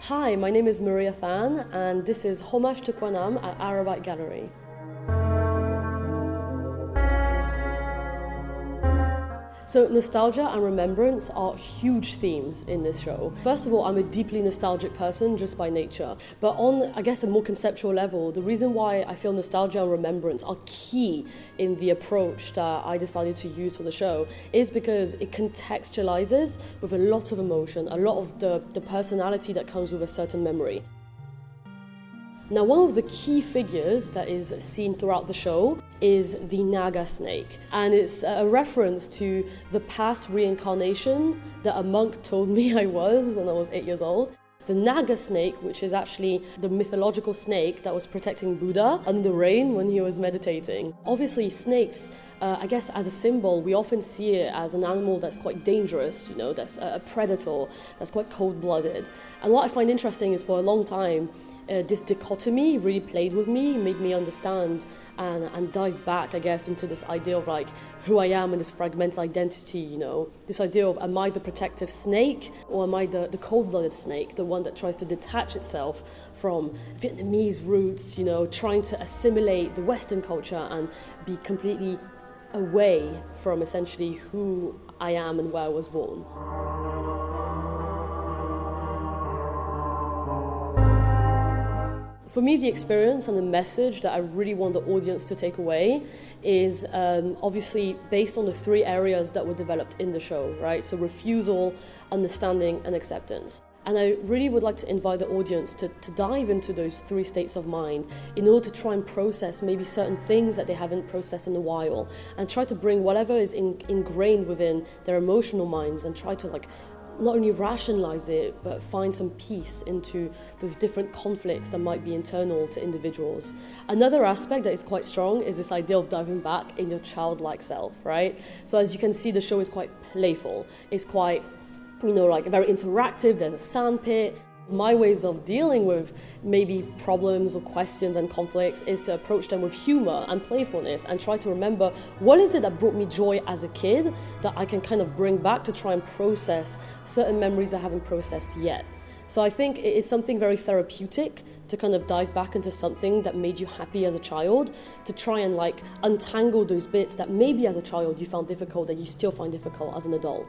Hi, my name is Maria Fan, and this is Homage To Quan Âm at Arebyte Gallery. So nostalgia and remembrance are huge themes in this show. First of all, I'm a deeply nostalgic person just by nature. But on, I guess, a more conceptual level, the reason why I feel nostalgia and remembrance are key in the approach that I decided to use for the show is because it contextualizes with a lot of emotion, a lot of the personality that comes with a certain memory. Now, one of the key figures that is seen throughout the show is the Naga snake, and it's a reference to the past reincarnation that a monk told me I was when I was 8 years old. The Naga snake, which is actually the mythological snake that was protecting Buddha under the rain when he was meditating. Obviously, snakes, I guess as a symbol, we often see it as an animal that's quite dangerous, that's a predator, that's quite cold-blooded. And what I find interesting is for a long time, this dichotomy really played with me, made me understand and dive back, I guess, into this idea of like who I am and this fragmented identity, this idea of am I the protective snake or am I the cold-blooded snake, the one that tries to detach itself from Vietnamese roots, trying to assimilate the Western culture and be completely away from essentially who I am and where I was born. For me, the experience and the message that I really want the audience to take away is obviously based on the 3 areas that were developed in the show, right? So refusal, understanding, and acceptance. And I really would like to invite the audience to dive into those 3 states of mind in order to try and process maybe certain things that they haven't processed in a while and try to bring whatever is ingrained within their emotional minds and try to not only rationalize it, but find some peace into those different conflicts that might be internal to individuals. Another aspect that is quite strong is this idea of diving back in your childlike self, right? So as you can see, the show is quite playful. It's quite, very interactive. There's a sandpit. My ways of dealing with maybe problems or questions and conflicts is to approach them with humor and playfulness and try to remember what is it that brought me joy as a kid that I can kind of bring back to try and process certain memories I haven't processed yet. So I think it is something very therapeutic to kind of dive back into something that made you happy as a child, to try and untangle those bits that maybe as a child you found difficult that you still find difficult as an adult.